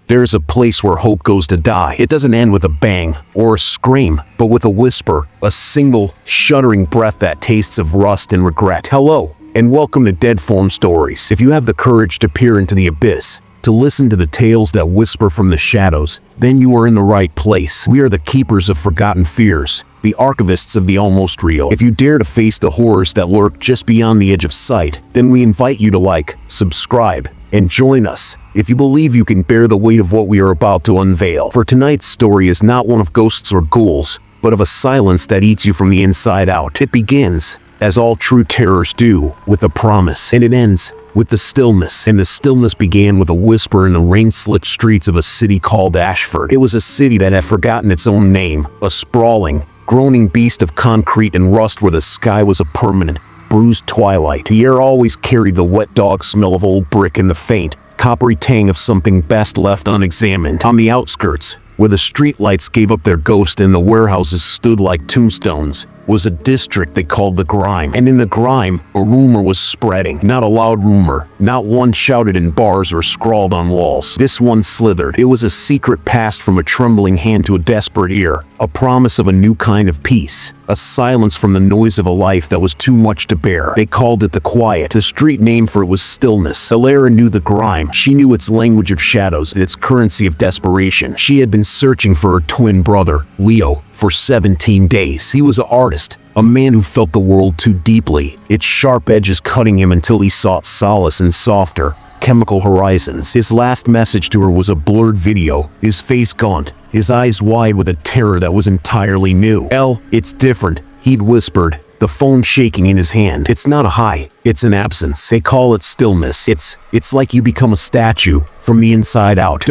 There's a place where hope goes to die. It doesn't end with a bang or a scream, but with a whisper, a single, shuddering breath that tastes of rust and regret. Hello, and welcome to Dead Form Stories. If you have the courage to peer into the abyss, to listen to the tales that whisper from the shadows, then you are in the right place. We are the keepers of forgotten fears, the archivists of the almost real. If you dare to face the horrors that lurk just beyond the edge of sight, then we invite you to like, subscribe, and join us if you believe you can bear the weight of what we are about to unveil. For tonight's story is not one of ghosts or ghouls, but of a silence that eats you from the inside out. It begins, as all true terrors do, with a promise, and it ends with the stillness. And the stillness began with a whisper in the rain-slick streets of a city called Ashford. It was a city that had forgotten its own name, a sprawling, groaning beast of concrete and rust where the sky was a permanent, bruised twilight. The air always carried the wet dog smell of old brick and the faint, coppery tang of something best left unexamined. On the outskirts, where the streetlights gave up their ghost and the warehouses stood like tombstones, was a district they called the Grime. And in the Grime, a rumor was spreading. Not a loud rumor, not one shouted in bars or scrawled on walls. This one slithered. It was a secret passed from a trembling hand to a desperate ear, a promise of a new kind of peace, a silence from the noise of a life that was too much to bear. They called it the Quiet. The street name for it was Stillness. Alara knew the Grime. She knew its language of shadows and its currency of desperation. She had been searching for her twin brother, Leo, for 17 days. He was an artist, a man who felt the world too deeply, its sharp edges cutting him until he sought solace in softer, chemical horizons. His last message to her was a blurred video, his face gaunt, his eyes wide with a terror that was entirely new. It's different, he'd whispered, the phone shaking in his hand. It's not a hi, it's an absence. They call it stillness. It's like you become a statue, from the inside out.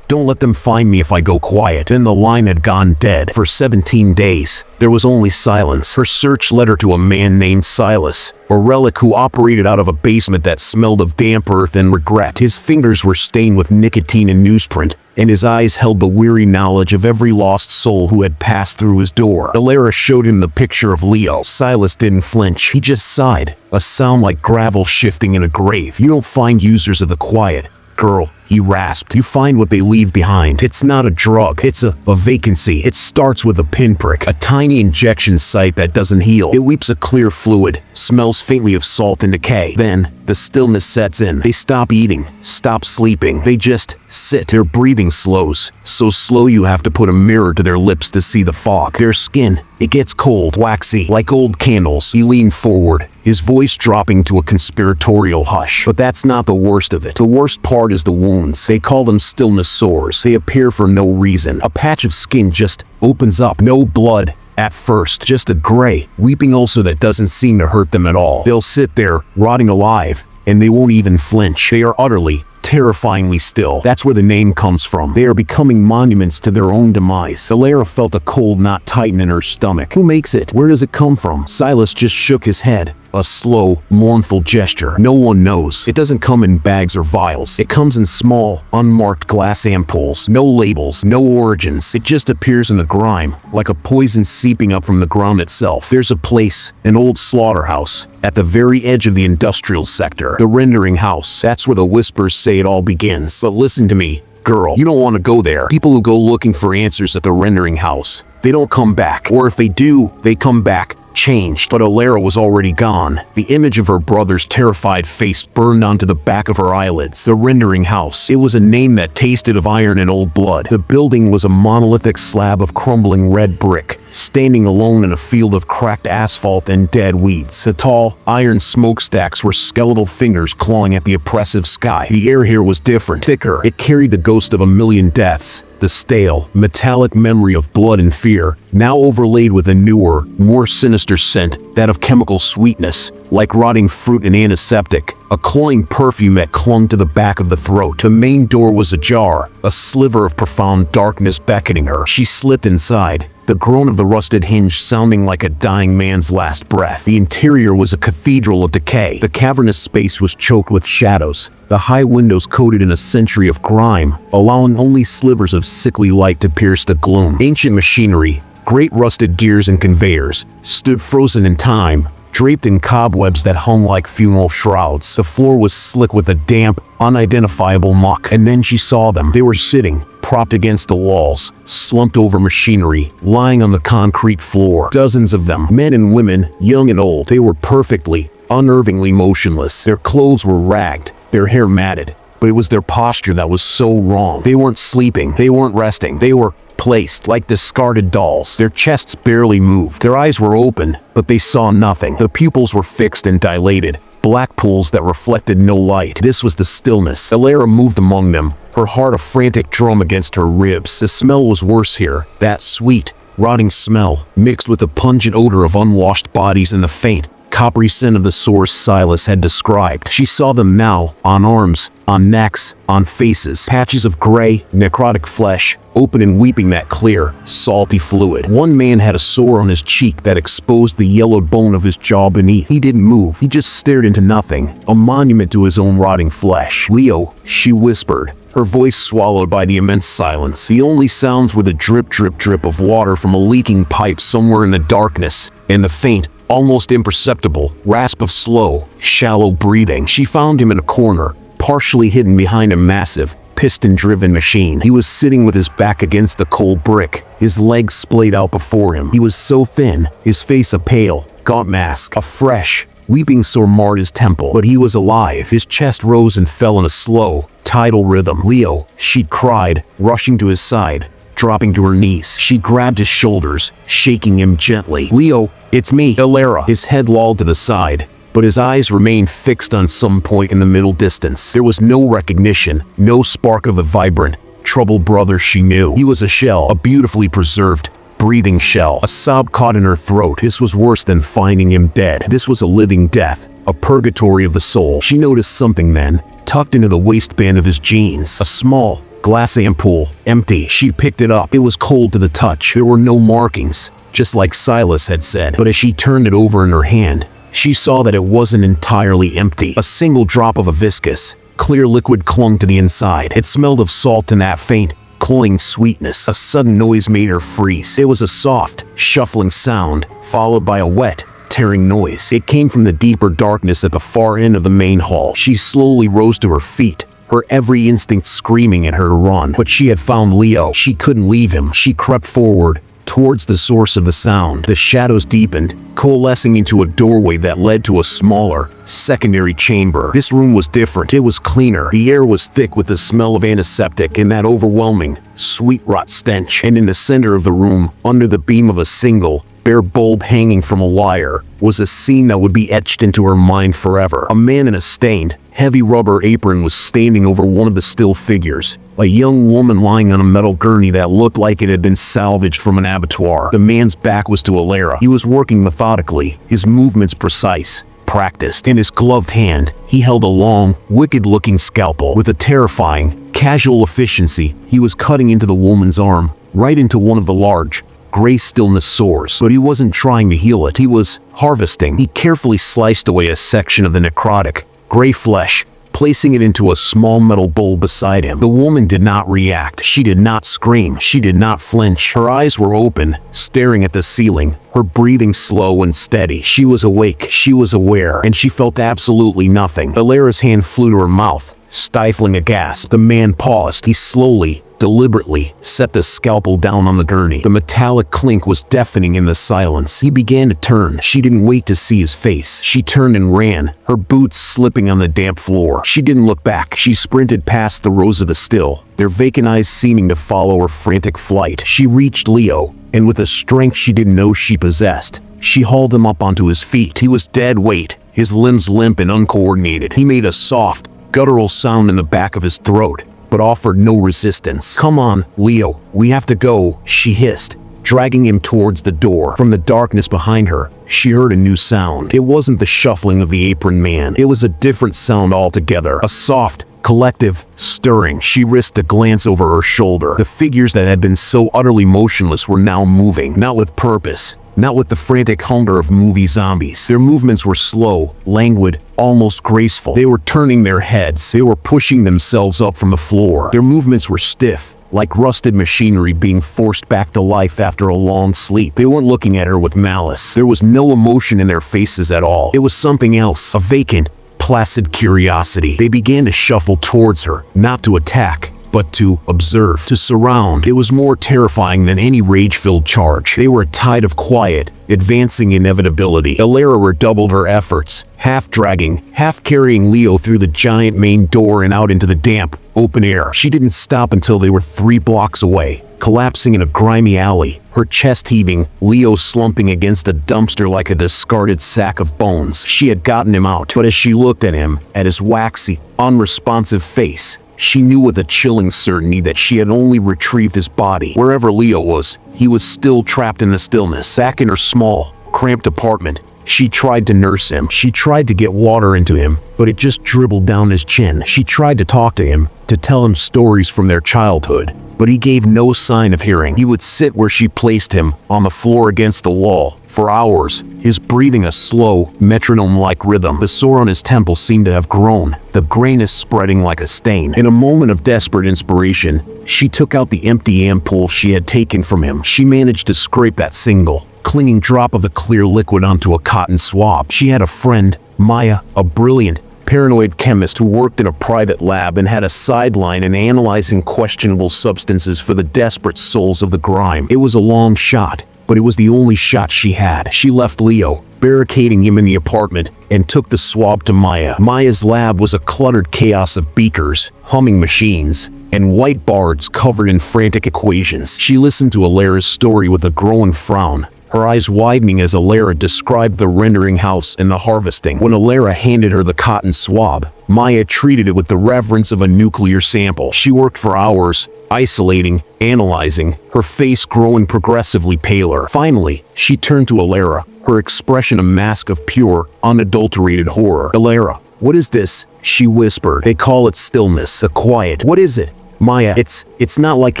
Don't let them find me if I go quiet. Then the line had gone dead. For 17 days, there was only silence. Her search led her to a man named Silas, a relic who operated out of a basement that smelled of damp earth and regret. His fingers were stained with nicotine and newsprint, and his eyes held the weary knowledge of every lost soul who had passed through his door. Alara showed him the picture of Leo. Silas didn't flinch. He just sighed, a sound like gravel shifting in a grave. You don't find users of the Quiet, girl, he rasped. You find what they leave behind. It's not a drug, it's a vacancy. It starts with a pinprick, a tiny injection site that doesn't heal. It weeps a clear fluid, smells faintly of salt and decay. Then, the stillness sets in. They stop eating, stop sleeping. They just sit. Their breathing slows, so slow you have to put a mirror to their lips to see the fog. Their skin, it gets cold, waxy, like old candles. He leaned forward, his voice dropping to a conspiratorial hush. But that's not the worst of it. The worst part is the wounds. They call them stillness sores. They appear for no reason. A patch of skin just opens up. No blood. At first, just a gray, weeping ulcer that doesn't seem to hurt them at all. They'll sit there, rotting alive, and they won't even flinch. They are utterly, terrifyingly still. That's where the name comes from. They are becoming monuments to their own demise. Alara felt a cold knot tighten in her stomach. Who makes it? Where does it come from? Silas just shook his head. A slow, mournful gesture. No one knows. It doesn't come in bags or vials. It comes in small, unmarked glass ampoules. No labels, no origins. It just appears in the grime, like a poison seeping up from the ground itself. There's a place, an old slaughterhouse, at the very edge of the industrial sector. The rendering house. That's where the whispers say it all begins. But listen to me, girl. You don't want to go there. People who go looking for answers at the rendering house, they don't come back. Or if they do, they come back changed. But Alara was already gone. The image of her brother's terrified face burned onto the back of her eyelids. The rendering house. It was a name that tasted of iron and old blood. The building was a monolithic slab of crumbling red brick, standing alone in a field of cracked asphalt and dead weeds. The tall, iron smokestacks were skeletal fingers clawing at the oppressive sky. The air here was different, thicker. It carried the ghost of a million deaths. The stale, metallic memory of blood and fear, now overlaid with a newer, more sinister scent, that of chemical sweetness, like rotting fruit and antiseptic, a cloying perfume that clung to the back of the throat. The main door was ajar, a sliver of profound darkness beckoning her. She slipped inside, the groan of the rusted hinge sounding like a dying man's last breath. The interior was a cathedral of decay. The cavernous space was choked with shadows, the high windows coated in a century of grime, allowing only slivers of sickly light to pierce the gloom. Ancient machinery, great rusted gears and conveyors, stood frozen in time, draped in cobwebs that hung like funeral shrouds. The floor was slick with a damp, unidentifiable muck. And then she saw them. They were sitting, propped against the walls, slumped over machinery, lying on the concrete floor. Dozens of them, men and women, young and old. They were perfectly, unnervingly motionless. Their clothes were ragged, their hair matted, but it was their posture that was so wrong. They weren't sleeping, they weren't resting, they were placed like discarded dolls. Their chests barely moved. Their eyes were open, but they saw nothing. The pupils were fixed and dilated, black pools that reflected no light. This was the stillness. Alara moved among them, her heart a frantic drum against her ribs. The smell was worse here, that sweet, rotting smell, mixed with the pungent odor of unwashed bodies and the faint, coppery scent of the sores Silas had described. She saw them now, on arms, on necks, on faces, patches of gray, necrotic flesh, open and weeping that clear, salty fluid. One man had a sore on his cheek that exposed the yellowed bone of his jaw beneath. He didn't move, he just stared into nothing, a monument to his own rotting flesh. "Leo," she whispered, her voice swallowed by the immense silence. The only sounds were the drip, drip, drip of water from a leaking pipe somewhere in the darkness, and the faint, almost imperceptible, rasp of slow, shallow breathing. She found him in a corner, partially hidden behind a massive, piston-driven machine. He was sitting with his back against the cold brick, his legs splayed out before him. He was so thin, his face a pale, gaunt mask. A fresh, weeping sore marred his temple, but he was alive. His chest rose and fell in a slow, tidal rhythm. "Leo," she cried, rushing to his side. Dropping to her knees, she grabbed his shoulders, shaking him gently. "Leo, it's me, Alara." His head lolled to the side, but his eyes remained fixed on some point in the middle distance. There was no recognition, no spark of the vibrant, troubled brother she knew. He was a shell, a beautifully preserved, breathing shell. A sob caught in her throat. This was worse than finding him dead. This was a living death, a purgatory of the soul. She noticed something then, tucked into the waistband of his jeans. A small, glass ampoule, empty. She picked it up. It was cold to the touch. There were no markings, just like Silas had said. But as she turned it over in her hand, she saw that it wasn't entirely empty. A single drop of a viscous, clear liquid clung to the inside. It smelled of salt and that faint, cloying sweetness. A sudden noise made her freeze. It was a soft, shuffling sound, followed by a wet, tearing noise. It came from the deeper darkness at the far end of the main hall. She slowly rose to her feet, her every instinct screaming at her to run. But she had found Leo. She couldn't leave him. She crept forward, towards the source of the sound. The shadows deepened, coalescing into a doorway that led to a smaller, secondary chamber. This room was different. It was cleaner. The air was thick with the smell of antiseptic and that overwhelming, sweet rot stench. And in the center of the room, under the beam of a single, bare bulb hanging from a wire, was a scene that would be etched into her mind forever. A man in a stained, heavy rubber apron was standing over one of the still figures, a young woman lying on a metal gurney that looked like it had been salvaged from an abattoir. The man's back was to Alara. He was working methodically, his movements precise, practiced. In his gloved hand, he held a long, wicked-looking scalpel. With a terrifying, casual efficiency, he was cutting into the woman's arm, right into one of the large, gray stillness sores. But he wasn't trying to heal it. He was harvesting. He carefully sliced away a section of the necrotic, gray flesh, placing it into a small metal bowl beside him. The woman did not react. She did not scream. She did not flinch. Her eyes were open, staring at the ceiling, her breathing slow and steady. She was awake. She was aware, and she felt absolutely nothing. Alara's hand flew to her mouth, stifling a gasp. The man paused. He slowly, deliberately set the scalpel down on the gurney. The metallic clink was deafening in the silence. He began to turn. She didn't wait to see his face. She turned and ran, her boots slipping on the damp floor. She didn't look back. She sprinted past the rows of the still, their vacant eyes seeming to follow her frantic flight. She reached Leo, and with a strength she didn't know she possessed, she hauled him up onto his feet. He was dead weight, his limbs limp and uncoordinated. He made a soft, guttural sound in the back of his throat, but offered no resistance. "Come on, Leo, we have to go," she hissed, dragging him towards the door. From the darkness behind her, she heard a new sound. It wasn't the shuffling of the apron man. It was a different sound altogether. A soft, collective, stirring. She risked a glance over her shoulder. The figures that had been so utterly motionless were now moving, not with purpose, not with the frantic hunger of movie zombies. Their movements were slow, languid, almost graceful. They were turning their heads. They were pushing themselves up from the floor. Their movements were stiff, like rusted machinery being forced back to life after a long sleep. They weren't looking at her with malice. There was no emotion in their faces at all. It was something else, a vacant, placid curiosity. They began to shuffle towards her, not to attack, but to observe, to surround. It was more terrifying than any rage-filled charge. They were a tide of quiet, advancing inevitability. Alara redoubled her efforts, half dragging, half carrying Leo through the giant main door and out into the damp, open air. She didn't stop until they were 3 blocks away, collapsing in a grimy alley, her chest heaving, Leo slumping against a dumpster like a discarded sack of bones. She had gotten him out, but as she looked at him, at his waxy, unresponsive face, she knew with a chilling certainty that she had only retrieved his body. Wherever Leo was, he was still trapped in the stillness. Back in her small, cramped apartment, she tried to nurse him. She tried to get water into him, but it just dribbled down his chin. She tried to talk to him, to tell him stories from their childhood, but he gave no sign of hearing. He would sit where she placed him, on the floor against the wall, for hours, his breathing a slow, metronome-like rhythm. The sore on his temple seemed to have grown, the grayness spreading like a stain. In a moment of desperate inspiration, she took out the empty ampoule she had taken from him. She managed to scrape that single, clinging drop of the clear liquid onto a cotton swab. She had a friend, Maya, a brilliant, paranoid chemist who worked in a private lab and had a sideline in analyzing questionable substances for the desperate souls of the grime. It was a long shot, but it was the only shot she had. She left Leo, barricading him in the apartment, and took the swab to Maya. Maya's lab was a cluttered chaos of beakers, humming machines, and white boards covered in frantic equations. She listened to Alara's story with a growing frown, her eyes widening as Alara described the rendering house and the harvesting. When Alara handed her the cotton swab, Maya treated it with the reverence of a nuclear sample. She worked for hours, isolating, analyzing, her face growing progressively paler. Finally, she turned to Alara, her expression a mask of pure, unadulterated horror. "Alara, what is this?" she whispered. "They call it stillness, a quiet. What is it?" "Maya, it's not like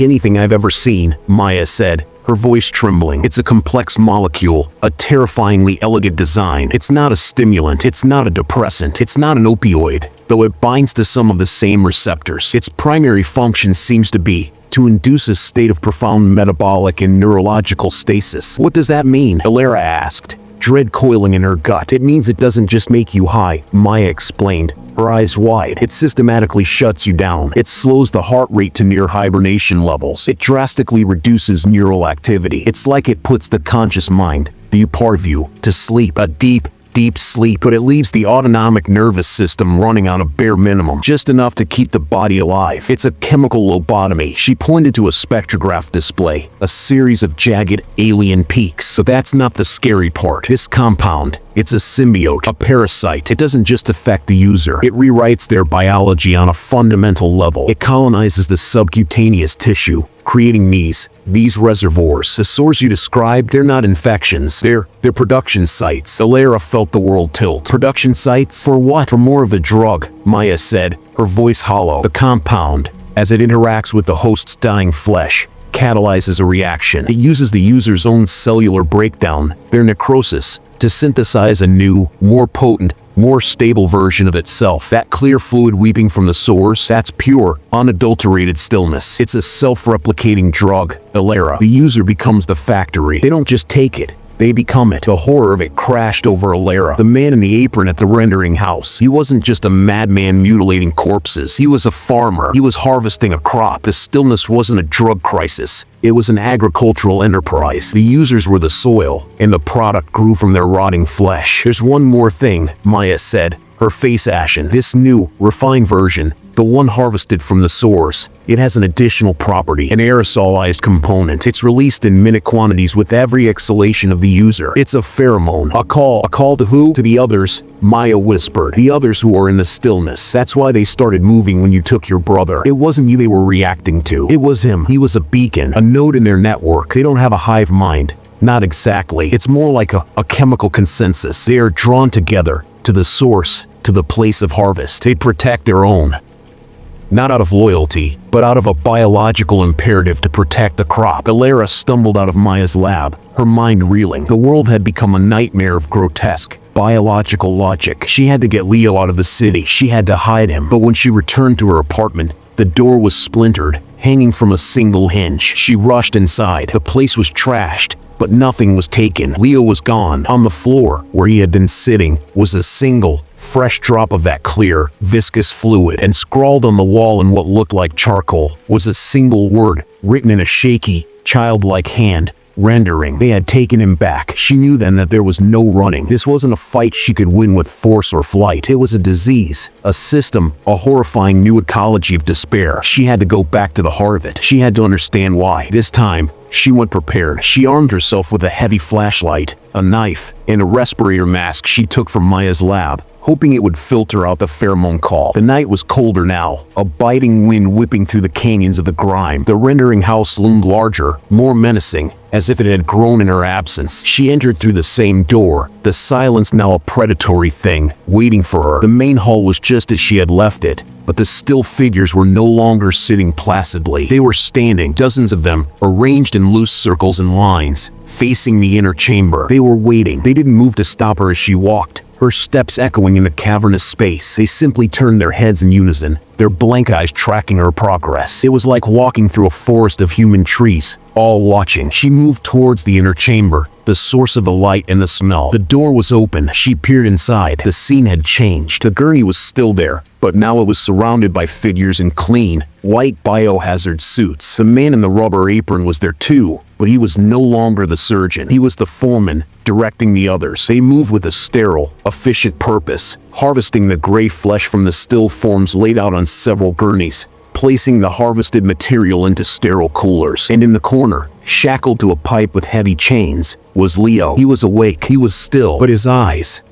anything I've ever seen," Maya said, her voice trembling. "It's a complex molecule, a terrifyingly elegant design. It's not a stimulant, it's not a depressant, it's not an opioid, though it binds to some of the same receptors. Its primary function seems to be to induce a state of profound metabolic and neurological stasis." "What does that mean?" Alara asked, dread coiling in her gut. "It means it doesn't just make you high," Maya explained, her eyes wide. "It systematically shuts you down. It slows the heart rate to near hibernation levels. It drastically reduces neural activity. It's like it puts the conscious mind, the part of you, to sleep. A deep, deep sleep, but it leaves the autonomic nervous system running on a bare minimum, just enough to keep the body alive. It's a chemical lobotomy." She pointed to a spectrograph display, a series of jagged, alien peaks. "So that's not the scary part. This compound, it's a symbiote, a parasite. It doesn't just affect the user. It rewrites their biology on a fundamental level. It colonizes the subcutaneous tissue, creating these reservoirs. The sores you described, they're not infections. They're production sites." Alara felt the world tilt. "Production sites? For what?" "For more of the drug," Maya said, her voice hollow. "The compound, as it interacts with the host's dying flesh, catalyzes a reaction. It uses the user's own cellular breakdown, their necrosis, to synthesize a new, more potent, more stable version of itself. That clear fluid weeping from the sores, that's pure, unadulterated stillness. It's a self-replicating drug, Alara. The user becomes the factory. They don't just take it, they become it." The horror of it crashed over Alara. The man in the apron at the rendering house, he wasn't just a madman mutilating corpses. He was a farmer. He was harvesting a crop. The stillness wasn't a drug crisis. It was an agricultural enterprise. The users were the soil, and the product grew from their rotting flesh. "There's one more thing," Maya said, her face ashen. "This new, refined version, the one harvested from the source, it has an additional property, an aerosolized component. It's released in minute quantities with every exhalation of the user. It's a pheromone. A call to who?" "To the others," Maya whispered. "The others who are in the stillness. That's why they started moving when you took your brother. It wasn't you they were reacting to. It was him. He was a beacon, a node in their network. They don't have a hive mind. Not exactly. It's more like a chemical consensus. They are drawn together, to the source, to the place of harvest. They protect their own. Not out of loyalty, but out of a biological imperative to protect the crop." Alara stumbled out of Maya's lab, her mind reeling. The world had become a nightmare of grotesque, biological logic. She had to get Leo out of the city. She had to hide him. But when she returned to her apartment, the door was splintered, hanging from a single hinge. She rushed inside. The place was trashed, but nothing was taken. Leo was gone. On the floor, where he had been sitting, was a single, fresh drop of that clear, viscous fluid, and scrawled on the wall in what looked like charcoal was a single word, written in a shaky, childlike hand: rendering. They had taken him back. She knew then that there was no running. This wasn't a fight she could win with force or flight. It was a disease, a system, a horrifying new ecology of despair. She had to go back to the heart of it. She had to understand why. This time, she went prepared. She armed herself with a heavy flashlight, a knife, and a respirator mask she took from Maya's lab, hoping it would filter out the pheromone call. The night was colder now, a biting wind whipping through the canyons of the grime. The rendering house loomed larger, more menacing, as if it had grown in her absence. She entered through the same door, the silence now a predatory thing, waiting for her. The main hall was just as she had left it, but the still figures were no longer sitting placidly. They were standing, dozens of them, arranged in loose circles and lines, facing the inner chamber. They were waiting. They didn't move to stop her as she walked, her steps echoing in the cavernous space. They simply turned their heads in unison, their blank eyes tracking her progress. It was like walking through a forest of human trees, all watching. She moved towards the inner chamber, the source of the light and the smell. The door was open. She peered inside. The scene had changed. The gurney was still there, but now it was surrounded by figures in clean, white biohazard suits. The man in the rubber apron was there too, but he was no longer the surgeon. He was the foreman, directing the others. They moved with a sterile, efficient purpose, harvesting the gray flesh from the still forms laid out on several gurneys, placing the harvested material into sterile coolers. And in the corner, shackled to a pipe with heavy chains, was Leo. He was awake. He was still, but his eyes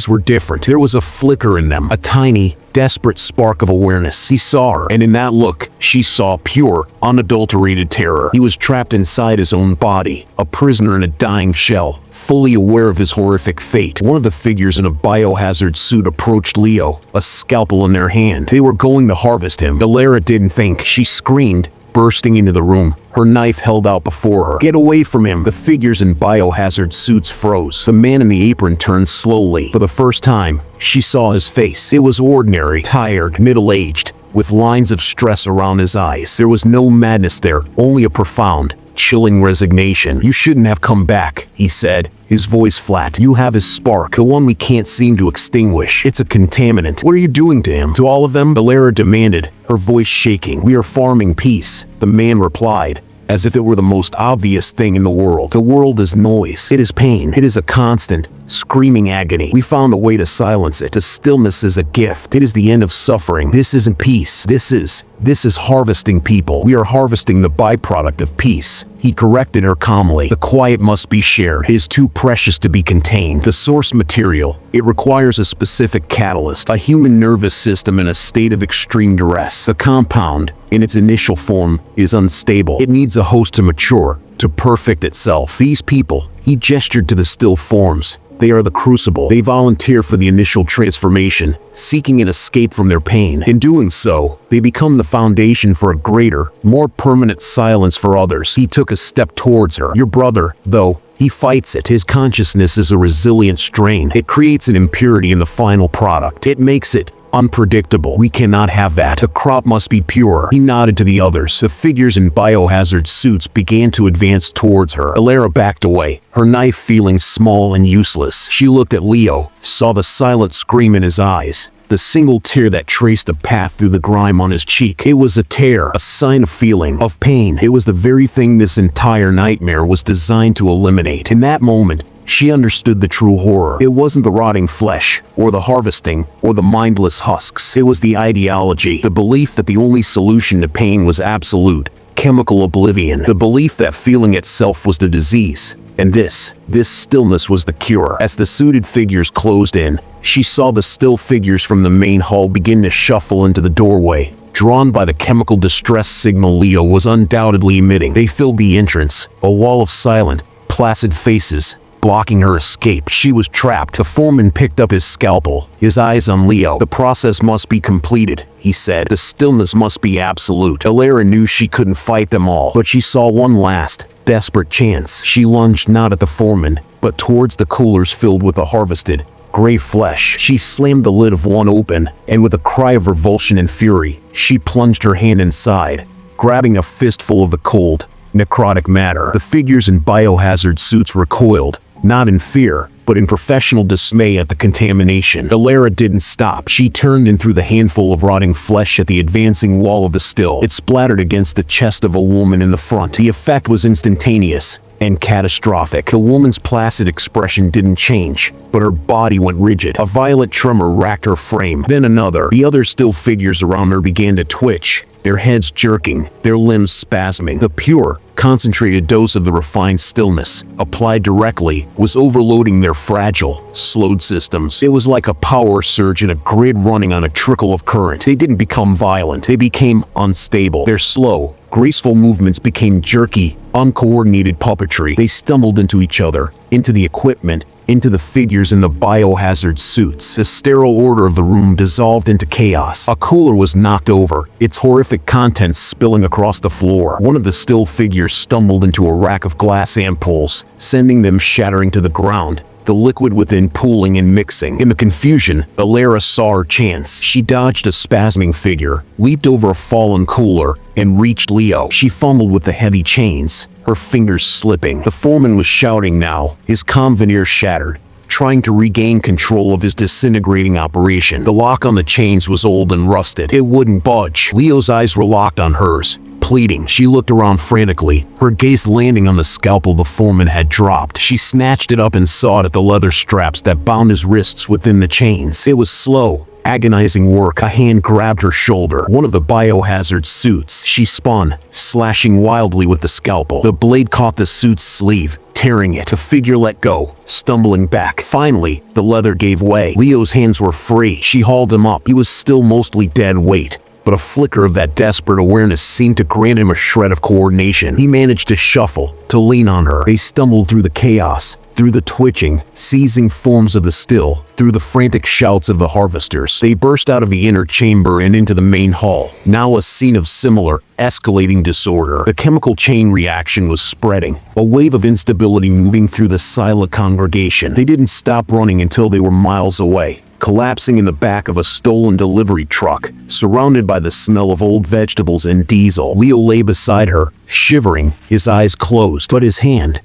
were different. There was a flicker in them, a tiny, desperate spark of awareness. He saw her, and in that look, she saw pure, unadulterated terror. He was trapped inside his own body, a prisoner in a dying shell, fully aware of his horrific fate. One of the figures in a biohazard suit approached Leo, a scalpel in their hand. They were going to harvest him. Galera didn't think. She screamed, bursting into the room, her knife held out before her. "Get away from him!" The figures in biohazard suits froze. The man in the apron turned slowly. For the first time, she saw his face. It was ordinary, tired, middle-aged, with lines of stress around his eyes. There was no madness there, only a profound, chilling resignation. "You shouldn't have come back," he said, his voice flat. "You have his spark, the one we can't seem to extinguish. It's a contaminant. What are you doing to him?" "To all of them?" Valera demanded, her voice shaking. "We are farming peace," the man replied, as if it were the most obvious thing in the world. "The world is noise. It is pain. It is a constant, screaming agony. We found a way to silence it. The stillness is a gift. It is the end of suffering. This isn't peace. This is harvesting people. We are harvesting the byproduct of peace." He corrected her calmly. "The quiet must be shared. It is too precious to be contained. The source material, it requires a specific catalyst, a human nervous system in a state of extreme duress. The compound, in its initial form, is unstable. It needs a host to mature, to perfect itself. These people," he gestured to the still forms, "they are the crucible. They volunteer for the initial transformation, seeking an escape from their pain. In doing so, they become the foundation for a greater, more permanent silence for others." He took a step towards her. "Your brother, though, he fights it. His consciousness is a resilient strain. It creates an impurity in the final product. It makes it unpredictable. We cannot have that. The crop must be pure." He nodded to the others. The figures in biohazard suits began to advance towards her. Alara backed away, her knife feeling small and useless. She looked at Leo, saw the silent scream in his eyes, the single tear that traced a path through the grime on his cheek. It was a tear, a sign of feeling, of pain. It was the very thing this entire nightmare was designed to eliminate. In that moment, she understood the true horror. It wasn't the rotting flesh, or the harvesting, or the mindless husks. It was the ideology, the belief that the only solution to pain was absolute, chemical oblivion, the belief that feeling itself was the disease. And this stillness was the cure. As the suited figures closed in, she saw the still figures from the main hall begin to shuffle into the doorway, drawn by the chemical distress signal Leo was undoubtedly emitting. They filled the entrance, a wall of silent, placid faces, blocking her escape. She was trapped. The foreman picked up his scalpel, his eyes on Leo. "The process must be completed," he said. "The stillness must be absolute." Alara knew she couldn't fight them all, but she saw one last, desperate chance. She lunged not at the foreman, but towards the coolers filled with the harvested, gray flesh. She slammed the lid of one open, and with a cry of revulsion and fury, she plunged her hand inside. grabbing a fistful of the cold, necrotic matter. The figures in biohazard suits recoiled, not in fear, but in professional dismay at the contamination. Alara didn't stop. She turned and threw the handful of rotting flesh at the advancing wall of the still. It splattered against the chest of a woman in the front. The effect was instantaneous and catastrophic. The woman's placid expression didn't change, but her body went rigid. A violent tremor racked her frame, then another. The other still figures around her began to twitch, their heads jerking, their limbs spasming. The pure, concentrated dose of the refined stillness, applied directly, was overloading their fragile, slowed systems. It was like a power surge in a grid running on a trickle of current. They didn't become violent, they became unstable. Their slow, graceful movements became jerky, uncoordinated puppetry. They stumbled into each other, into the equipment, into the figures in the biohazard suits. The sterile order of the room dissolved into chaos. A cooler was knocked over, its horrific contents spilling across the floor. One of the still figures stumbled into a rack of glass ampoules, sending them shattering to the ground, the liquid within pooling and mixing. In the confusion, Alara saw her chance. She dodged a spasming figure, leaped over a fallen cooler, and reached Leo. She fumbled with the heavy chains, her fingers slipping. The foreman was shouting now, his comm veneer shattered, trying to regain control of his disintegrating operation. The lock on the chains was old and rusted. It wouldn't budge. Leo's eyes were locked on hers, pleading. She looked around frantically, her gaze landing on the scalpel the foreman had dropped. She snatched it up and sawed at the leather straps that bound his wrists within the chains. It was slow, agonizing work. A hand grabbed her shoulder, one of the biohazard suits. She spun, slashing wildly with the scalpel. The blade caught the suit's sleeve, tearing it. The figure let go, stumbling back. Finally, the leather gave way. Leo's hands were free. She hauled him up. He was still mostly dead weight, but a flicker of that desperate awareness seemed to grant him a shred of coordination. He managed to shuffle, to lean on her. They stumbled through the chaos, through the twitching, seizing forms of the still, through the frantic shouts of the harvesters. They burst out of the inner chamber and into the main hall, now a scene of similar, escalating disorder. The chemical chain reaction was spreading, a wave of instability moving through the silent congregation. They didn't stop running until they were miles away, collapsing in the back of a stolen delivery truck, surrounded by the smell of old vegetables and diesel. Leo lay beside her, shivering, his eyes closed, but his hand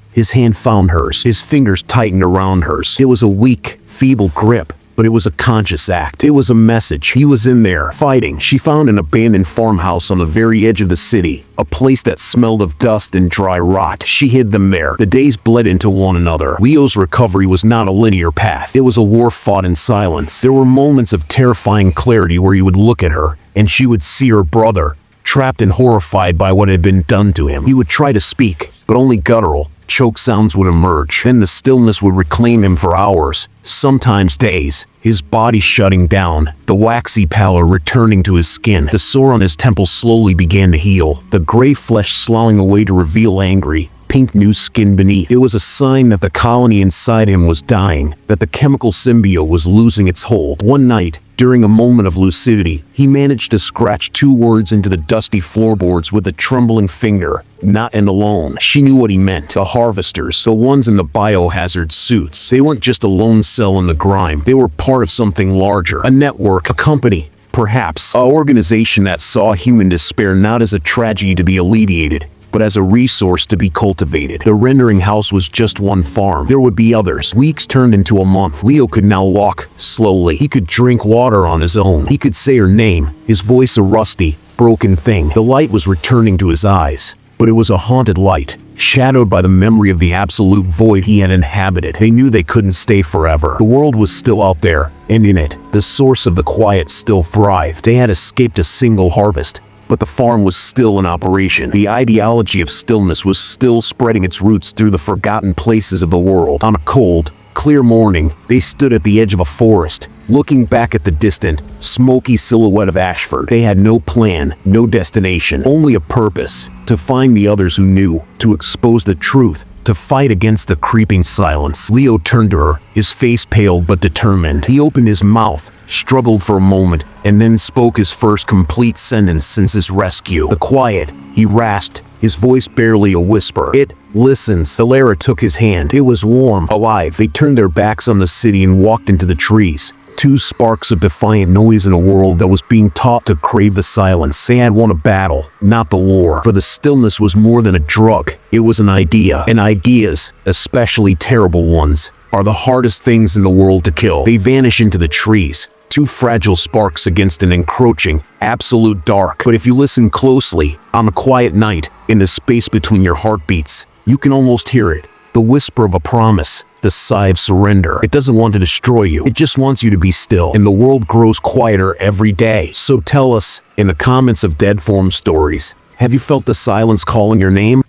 found hers. His fingers tightened around hers. It was a weak, feeble grip, but it was a conscious act. It was a message. He was in there, fighting. She found an abandoned farmhouse on the very edge of the city, a place that smelled of dust and dry rot. She hid them there. The days bled into one another. Leo's recovery was not a linear path. It was a war fought in silence. There were moments of terrifying clarity where he would look at her, and she would see her brother, trapped and horrified by what had been done to him. He would try to speak, but only guttural, choke sounds would emerge. Then the stillness would reclaim him for hours, sometimes days, his body shutting down, the waxy pallor returning to his skin. The sore on his temple slowly began to heal, the gray flesh sloughing away to reveal angry, pink new skin beneath. It was a sign that the colony inside him was dying, that the chemical symbiote was losing its hold. One night, during a moment of lucidity, he managed to scratch 2 words into the dusty floorboards with a trembling finger. Not and alone. She knew what he meant. The harvesters, the ones in the biohazard suits. They weren't just a lone cell in the grime. They were part of something larger. A network, a company, perhaps. An organization that saw human despair not as a tragedy to be alleviated, but as a resource to be cultivated. The rendering house was just one farm. There would be others. Weeks turned into a month. Leo could now walk, slowly. He could drink water on his own. He could say her name, his voice a rusty, broken thing. The light was returning to his eyes, but it was a haunted light, shadowed by the memory of the absolute void he had inhabited. They knew they couldn't stay forever. The world was still out there, and in it, the source of the quiet still thrived. They had escaped a single harvest, but the farm was still in operation. The ideology of stillness was still spreading its roots through the forgotten places of the world. On a cold, clear morning, they stood at the edge of a forest, looking back at the distant, smoky silhouette of Ashford. They had no plan, no destination, only a purpose: to find the others who knew, to expose the truth, to fight against the creeping silence. Leo turned to her, his face pale but determined. He opened his mouth, struggled for a moment, and then spoke his first complete sentence since his rescue. The quiet, he rasped, his voice barely a whisper. Listen. Alara took his hand. It was warm, alive. They turned their backs on the city and walked into the trees. two sparks of defiant noise in a world that was being taught to crave the silence. They had won a battle, not the war, for the stillness was more than a drug. It was an idea, and ideas, especially terrible ones, are the hardest things in the world to kill. They vanish into the trees, two fragile sparks against an encroaching, absolute dark. But if you listen closely, on a quiet night, in the space between your heartbeats, you can almost hear it. The whisper of a promise, the sigh of surrender. It doesn't want to destroy you. It just wants you to be still. And the world grows quieter every day. So tell us, in the comments of Dead Form Stories, have you felt the silence calling your name?